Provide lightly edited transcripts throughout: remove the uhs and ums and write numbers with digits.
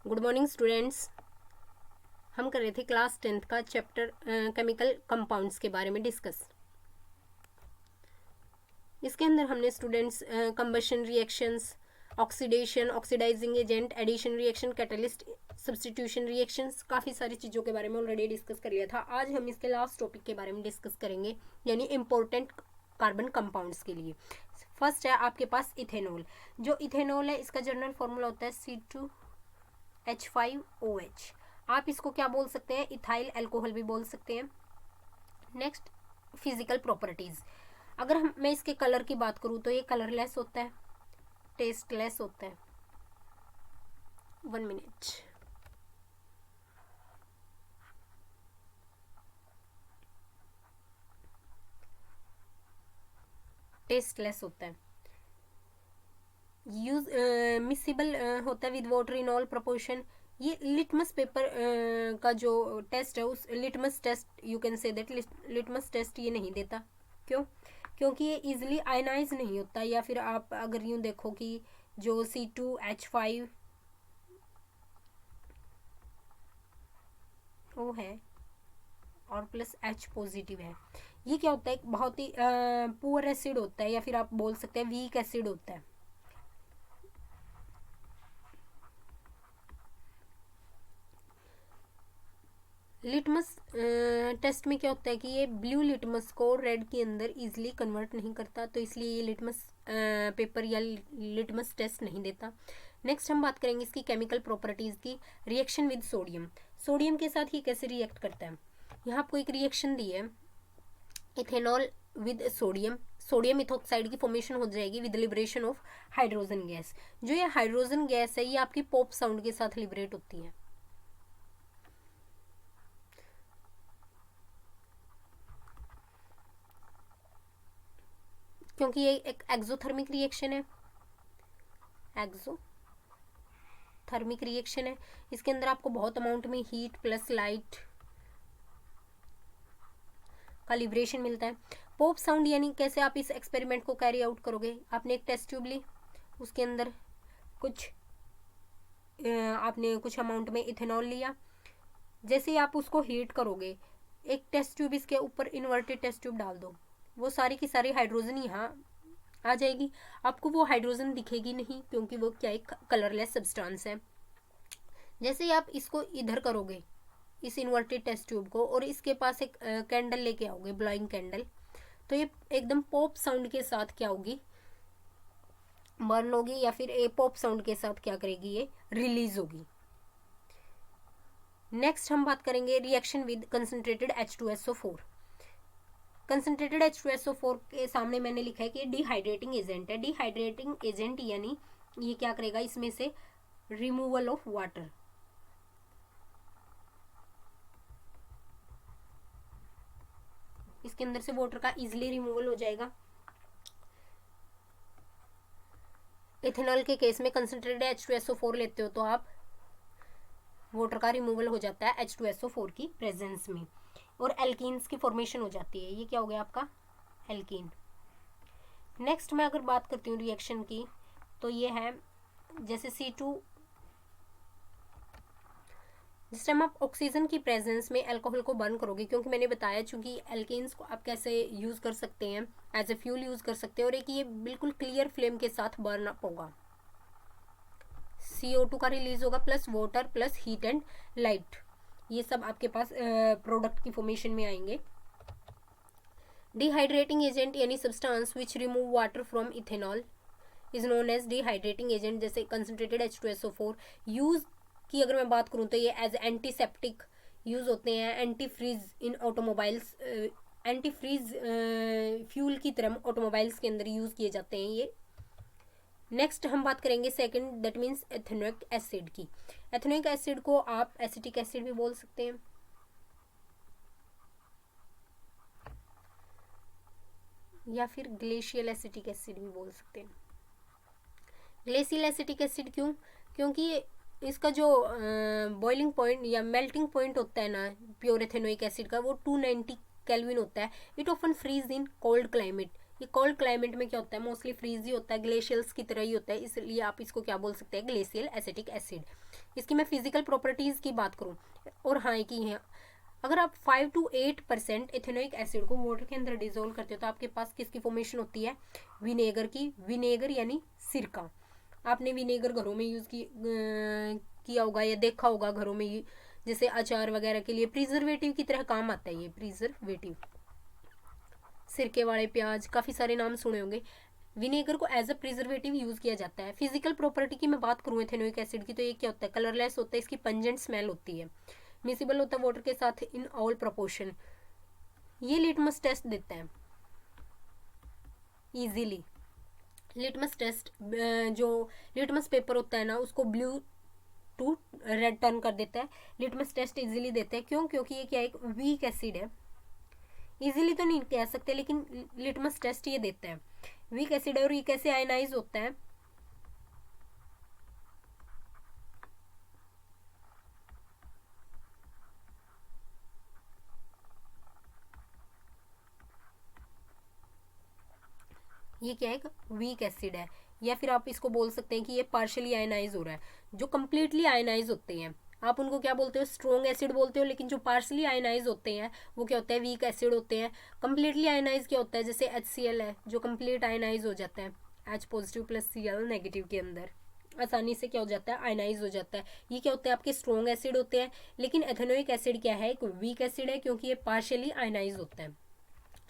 Good morning students. हम कर रहे थे क्लास 10th का चैप्टर केमिकल कंपाउंड्स के बारे में डिस्कस। इसके अंदर हमने students combustion reactions, oxidation, oxidising agent, addition reaction, catalyst, substitution reactions, काफ़ी सारी चीज़ों के बारे में ऑलरेडी डिस्कस कर लिया था। आज हम इसके लास्ट टॉपिक के बारे में डिस्कस करेंगे, यानी इम्पोर्टेंट कार्बन कंपाउंड्स के लिए। फर्स्ट है आपके पास इथेनॉल। जो इथेनॉल है इसका जनरल फॉर्मूला होता है C2H5OH। आप इसको क्या बोल सकते हैं? इथाइल अल्कोहल भी बोल सकते हैं। Next, physical properties. अगर मैं इसके कलर की बात करूँ तो ये कलरलेस होता है, टेस्टलेस होता है। 1 मिनट। टेस्टलेस होता है। यूज मिसिबल होता है with water in all proportion. ये लिटमस पेपर का जो टेस्ट है, उस litmus test you can say that litmus test ये नहीं देता। क्यों? क्योंकि ये इजीली आयनाइज नहीं होता। या फिर आप अगर यूँ देखो कि जो C2H5 वो है और प्लस H पॉजिटिव है, ये क्या होता है? बहुत ही पुअर एसिड होता है, या फिर आप बोल सकते हैं वीक एसिड होता है। लिटमस टेस्ट में क्या होता है कि ये ब्लू लिटमस को रेड के अंदर इजीली कन्वर्ट नहीं करता, तो इसलिए ये लिटमस पेपर या लिटमस टेस्ट नहीं देता। नेक्स्ट हम बात करेंगे इसकी केमिकल प्रॉपर्टीज़ की। Reaction with sodium. सोडियम के साथ ये कैसे रिएक्ट करता है? यहाँ आपको एक रिएक्शन दी है, ethanol with sodium. Sodium ethoxide की फॉर्मेशन हो जाएगी with liberation of hydrogen gas. जो ये हाइड्रोजन गैस है ये आपकी पॉप साउंड के साथ लिबरेट होती है। क्योंकि ये एक एक्सोथर्मिक रिएक्शन है, एक्सोथर्मिक रिएक्शन है। इसके अंदर आपको बहुत अमाउंट में हीट प्लस लाइट का लिबरेशन मिलता है। पॉप साउंड यानी कैसे आप इस एक्सपेरिमेंट को कैरी आउट करोगे? आपने एक टेस्ट ट्यूब ली, उसके अंदर आपने कुछ अमाउंट में इथेनॉल लिया। जैसे ही आप उसको हीट करोगे, एक टेस्ट ट्यूब इसके ऊपर इन्वर्टेड टेस्ट ट्यूब डाल दो, वो सारी की सारी हाइड्रोजन यहाँ आ जाएगी। आपको वो हाइड्रोजन दिखेगी नहीं, क्योंकि वो क्या एक कलरलेस सब्सटेंस है। जैसे ही आप इसको इधर करोगे, इस इन्वर्टेड टेस्ट ट्यूब को, और इसके पास एक कैंडल लेके आओगे, ब्लोइंग कैंडल, तो ये एकदम पॉप साउंड के साथ क्या होगी? बर्न होगी, या फिर ए पॉप साउंड के साथ क्या करेगी? ये रिलीज होगी। नेक्स्ट हम बात करेंगे reaction with concentrated H2SO4। Concentrated H2SO4 के सामने मैंने लिखा है कि डिहाइड्रेटिंग एजेंट है। डिहाइड्रेटिंग एजेंट यानी ये क्या करेगा? इसमें से रिमूवल ऑफ वाटर। इसके अंदर से वाटर का इजीली रिमूवल हो जाएगा। इथेनॉल के केस में कंसंट्रेटेड H2SO4 लेते हो तो आप वाटर का रिमूवल हो जाता है H2SO4 की प्रेजेंस में, और एल्कीन्स की फॉर्मेशन हो जाती है। ये क्या हो गया आपका? एल्कीन। नेक्स्ट मैं अगर बात करती हूँ रिएक्शन की, तो ये है जैसे C2, जिस टाइम आप ऑक्सीजन की प्रेजेंस में अल्कोहल को बर्न करोगे, क्योंकि मैंने बताया चूंकि एल्केन्स को आप कैसे यूज़ कर सकते हैं, एज ए फ्यूल यूज़ कर सकते हैं, और एक ये बिल्कुल क्लियर फ्लेम के साथ बर्न अप होगा। CO2 का रिलीज होगा, plus water plus heat and light, ये सब आपके पास प्रोडक्ट की फॉर्मेशन में आएंगे। डिहाइड्रेटिंग एजेंट यानी substance which remove water from ethanol is known as dehydrating agent. जैसे कंसंट्रेटेड H2SO4 यूज की अगर मैं बात करूँ तो ये एज एंटीसेप्टिक यूज़ होते हैं, anti freeze in automobiles, anti freeze fuel की तरह ऑटोमोबाइल्स के अंदर यूज़ किए जाते हैं ये। नेक्स्ट हम बात करेंगे second, that means ethanoic acid की। एथेनोइक एसिड को आप एसिटिक एसिड भी बोल सकते हैं, या फिर ग्लेशियल एसिटिक एसिड भी बोल सकते हैं। ग्लेशियल एसिटिक एसिड क्यों? क्योंकि इसका जो बॉइलिंग पॉइंट या मेल्टिंग पॉइंट होता है ना प्योर एथेनोइक एसिड का, वो 290 केल्विन होता है। It often freeze in cold climate, ये कोल्ड क्लाइमेट में क्या होता है, मोस्टली फ्रीज ही होता है, ग्लेशियल्स की तरह ही होता है, इसलिए आप इसको क्या बोल सकते हैं, ग्लेशियल एसिटिक एसिड। इसकी मैं फिजिकल प्रॉपर्टीज़ की बात करूँ, और हाँ की है, अगर आप 5 to 8% इथेनोइक एसिड को वाटर के अंदर डिजोल्व करते हो तो आपके पास किसकी फॉर्मेशन होती है, विनेगर की। विनेगर यानी सिरका। आपने विनेगर घरों में यूज़ किया होगा या देखा होगा घरों में, जैसे अचार वगैरह के लिए प्रिजर्वेटिव की तरह काम आता है ये प्रिजर्वेटिव। सिरके वाले प्याज, काफ़ी सारे नाम सुने होंगे। विनेगर को एज अ प्रिजर्वेटिव यूज़ किया जाता है। फिजिकल प्रॉपर्टी की मैं बात करूँ इथेनोइक एसिड की, तो ये क्या होता है, कलरलेस होता है, इसकी पंजेंट स्मेल होती है, मिसिबल होता है वाटर के साथ इन ऑल प्रोपोर्शन। ये लिटमस टेस्ट देता है इजीली। लिटमस टेस्ट, जो लिटमस पेपर होता है ना, उसको ब्लू टू रेड टर्न कर देता है। लिटमस टेस्ट इजीली देते हैं, क्यों, क्योंकि ये क्या एक वीक एसिड है। इजीली तो नहीं कह सकते, लेकिन लिटमस टेस्ट ये देता है। वीक एसिड है और ये कैसे आयनाइज होता है, ये क्या एक वीक एसिड है, या फिर आप इसको बोल सकते हैं कि ये पार्शियली आयनाइज हो रहा है। जो कम्प्लीटली आयनाइज होते हैं आप उनको क्या बोलते हो, स्ट्रॉन्ग एसिड बोलते हो, लेकिन जो पार्शियली आयनाइज होते हैं वो क्या होता है, वीक एसिड होते हैं। कम्प्लीटली आयनाइज क्या होता है, जैसे HCl है जो कम्प्लीट आयनाइज हो जाता है, H positive plus Cl negative के अंदर आसानी से क्या हो जाता है, आयनाइज हो जाता है। ये क्या होता है, आपके स्ट्रॉन्ग एसिड होते हैं। लेकिन एथेनोइक एसिड क्या है, एक वीक एसिड है, क्योंकि ये पार्शियली आयनाइज होता है।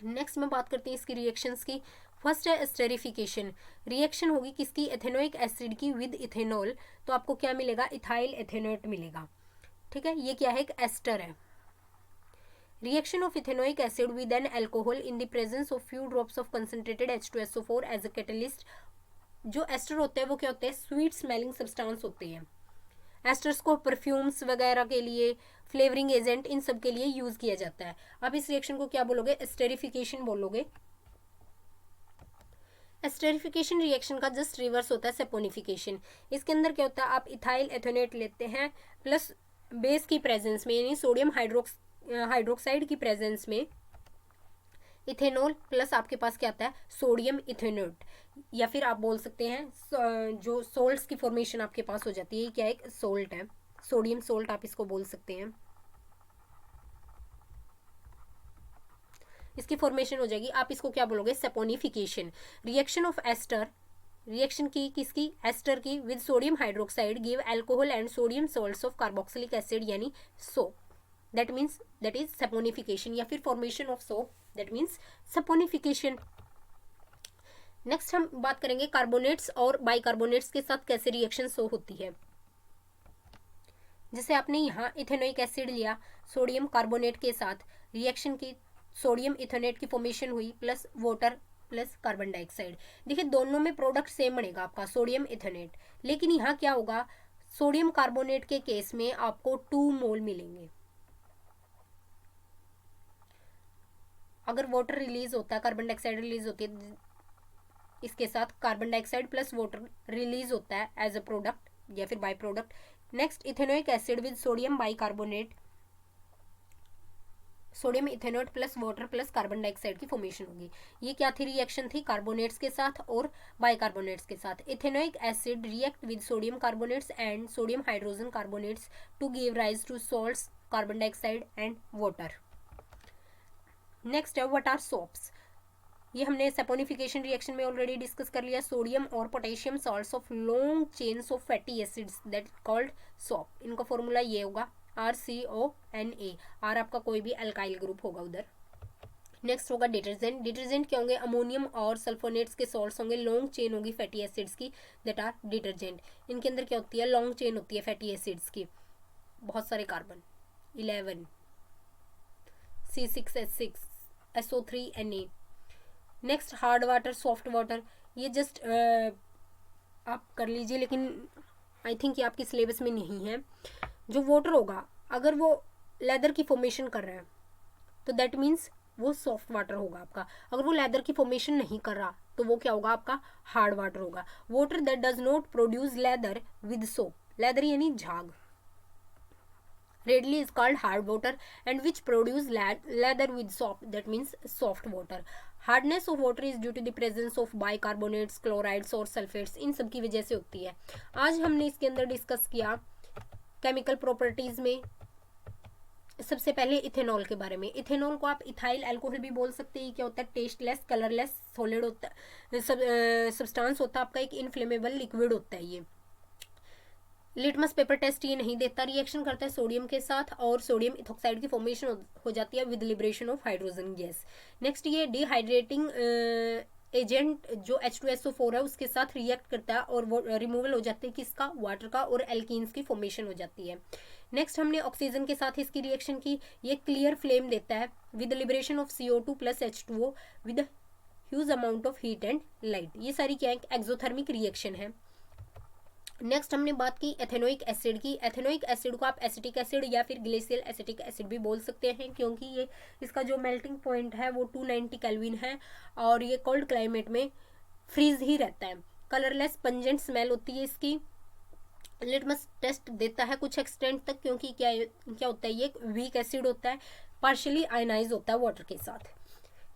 नेक्स्ट में बात करते हैं इसकी रिएक्शंस की। फर्स्ट है एस्टेरिफिकेशन। रिएक्शन होगी किसकी, एथेनोइक एसिड की विद इथेनॉल, तो आपको क्या मिलेगा, इथाइल एथेनोएट मिलेगा। ठीक है, ये क्या है, एक एस्टर है। Reaction of ethanoic acid with an alcohol in the presence of few drops of concentrated H2SO4 as a catalyst. जो एस्टर होते हैं वो क्या होते हैं, स्वीट स्मेलिंग सब्सटेंस होते हैं। एस्टर्स को परफ्यूम्स वगैरह के लिए, फ्लेवरिंग एजेंट, इन सब के लिए यूज किया जाता है। आप इस रिएक्शन को क्या बोलोगे, एस्टेरिफिकेशन बोलोगे। एस्टेरिफिकेशन रिएक्शन का जस्ट रिवर्स होता है सेपोनिफिकेशन। इसके अंदर क्या होता है, आप इथाइल एथेनोएट लेते हैं प्लस बेस की प्रेजेंस में, यानी सोडियम हाइड्रोक्साइड की प्रेजेंस में इथेनॉल प्लस आपके पास क्या आता है, सोडियम इथेनोएट, या फिर आप बोल सकते हैं जो सोल्ट्स की फॉर्मेशन आपके पास हो जाती है, क्या एक सोल्ट है, सोडियम सोल्ट आप इसको बोल सकते हैं। इसकी फॉर्मेशन हो जाएगी, आप इसको क्या बोलोगे, saponification. Reaction of ester, reaction की किसकी, एस्टर की with sodium hydroxide give alcohol and sodium salts of carboxylic acid यानी soap, that means that is saponification, या फिर formation of soap, that means saponification. Next हम बात करेंगे कार्बोनेट्स और बाइकार्बोनेट्स के साथ कैसे रिएक्शन शो होती है। जैसे आपने यहाँ इथेनोइक एसिड लिया सोडियम कार्बोनेट के साथ, रिएक्शन की सोडियम इथेनेट की फॉर्मेशन हुई plus water plus carbon dioxide. देखिए दोनों में प्रोडक्ट सेम बनेगा आपका, सोडियम इथेनेट, लेकिन यहाँ क्या होगा, सोडियम कार्बोनेट के केस में आपको 2 मोल मिलेंगे। अगर वाटर रिलीज होता है, कार्बन डाइऑक्साइड रिलीज होती है, इसके साथ carbon dioxide plus water release होता है एज अ प्रोडक्ट या फिर by product. Next ethanoic acid with sodium bicarbonate, sodium ethanoate plus water plus carbon dioxide की फॉर्मेशन होगी। ये क्या थी, रिएक्शन थी कार्बोनेट्स के साथ और बाइकार्बोनेट्स के साथ। Ethanoic acid react with sodium carbonates and sodium hydrogen carbonates to give rise to salts, carbon dioxide and water. Next है व्हाट आर सोप्स। ये हमने सेपोनिफिकेशन रिएक्शन में ऑलरेडी डिस्कस कर लिया। सोडियम और potassium salts of long chains of fatty acids that called soap. इनका formula ये होगा RCONA। आर आपका कोई भी अल्काइल ग्रुप होगा उधर। नेक्स्ट होगा डिटर्जेंट। डिटर्जेंट क्या होंगे, अमोनियम और सल्फोनेट्स के सॉल्ट्स होंगे, लॉन्ग चेन होगी फैटी एसिड्स की, दैट आर डिटर्जेंट। इनके अंदर क्या होती है, लॉन्ग चेन होती है फैटी एसिड्स की, बहुत सारे carbon, 11 C6H6 SO3Na। Next hard water, soft water, ये जस्ट आप कर लीजिए, लेकिन आई थिंक ये आपकी सिलेबस में नहीं है। जो वाटर होगा अगर वो लेदर की फॉर्मेशन कर रहा है तो दैट मीन्स वो सॉफ्ट वाटर होगा आपका। अगर वो लेदर की फॉर्मेशन नहीं कर रहा तो वो क्या होगा, आपका हार्ड वाटर होगा। Water that does not produce lather with soap, leather यानी झाग, readily is called hard water, and which produce leather with soap, that means soft water। Hardness of water is due to the presence of bicarbonates, chlorides और sulphates, इन सब की वजह से होती है। आज हमने इसके अंदर डिस्कस किया केमिकल प्रॉपर्टीज में सबसे पहले इथेनॉल के बारे में। इथेनॉल को आप इथाइल अल्कोहल भी बोल सकते हैं। क्या होता है? टेस्टलेस, कलरलेस सॉलिड होता है, सब्सटेंस होता है आपका, एक इनफ्लेमेबल लिक्विड होता है ये। लिटमस पेपर टेस्ट ये नहीं देता, रिएक्शन करता है सोडियम के साथ और सोडियम इथॉक्साइड की फॉर्मेशन हो जाती है with liberation of hydrogen gas. Next ये डिहाइड्रेटिंग एजेंट जो H2SO4 है उसके साथ रिएक्ट करता है और वो रिमूवल हो जाता है किसका? वाटर का, और एल्कीन्स की फॉर्मेशन हो जाती है। नेक्स्ट हमने ऑक्सीजन के साथ इसकी रिएक्शन की, ये क्लियर फ्लेम देता है with liberation of CO2 plus H2O with huge amount of heat and light. ये सारी क्या है? एक्सोथर्मिक रिएक्शन है। नेक्स्ट हमने बात की एथेनोइक एसिड की। एथेनोइक एसिड को आप एसिटिक एसिड या फिर ग्लेशियल एसिटिक एसिड भी बोल सकते हैं, क्योंकि ये इसका जो मेल्टिंग पॉइंट है वो 290 केल्विन है और ये कोल्ड क्लाइमेट में फ्रीज ही रहता है। कलरलेस पंजेंट स्मेल होती है इसकी। लिटमस टेस्ट देता है कुछ एक्सटेंट तक, क्योंकि क्या होता है? ये एक वीक एसिड होता है, पार्शियली आयनाइज होता है वाटर के साथ।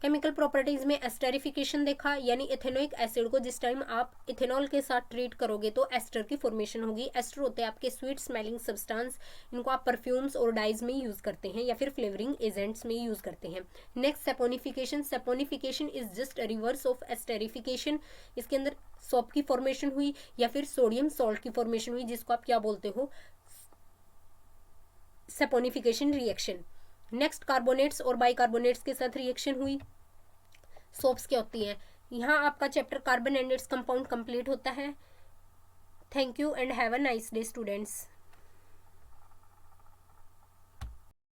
केमिकल प्रॉपर्टीज में एस्टरिफिकेशन देखा, यानी इथेनोइक एसिड को जिस टाइम आप इथेनॉल के साथ ट्रीट करोगे तो एस्टर की फॉर्मेशन होगी। एस्टर होते हैं आपके स्वीट स्मेलिंग सब्सटेंस, इनको आप परफ्यूम्स और डाइज में यूज करते हैं या फिर फ्लेवरिंग एजेंट्स में यूज करते हैं। Next saponification. Saponification is just reverse of esterification. इसके अंदर सोप की फॉर्मेशन हुई या फिर सोडियम सॉल्ट की फॉर्मेशन हुई, जिसको आप क्या बोलते हो? Saponification reaction. नेक्स्ट कार्बोनेट्स और बाइकार्बोनेट्स के साथ रिएक्शन हुई, सोप्स क्या होती हैं। यहाँ आपका chapter carbon and its compound complete होता है। Thank you and have a nice day students.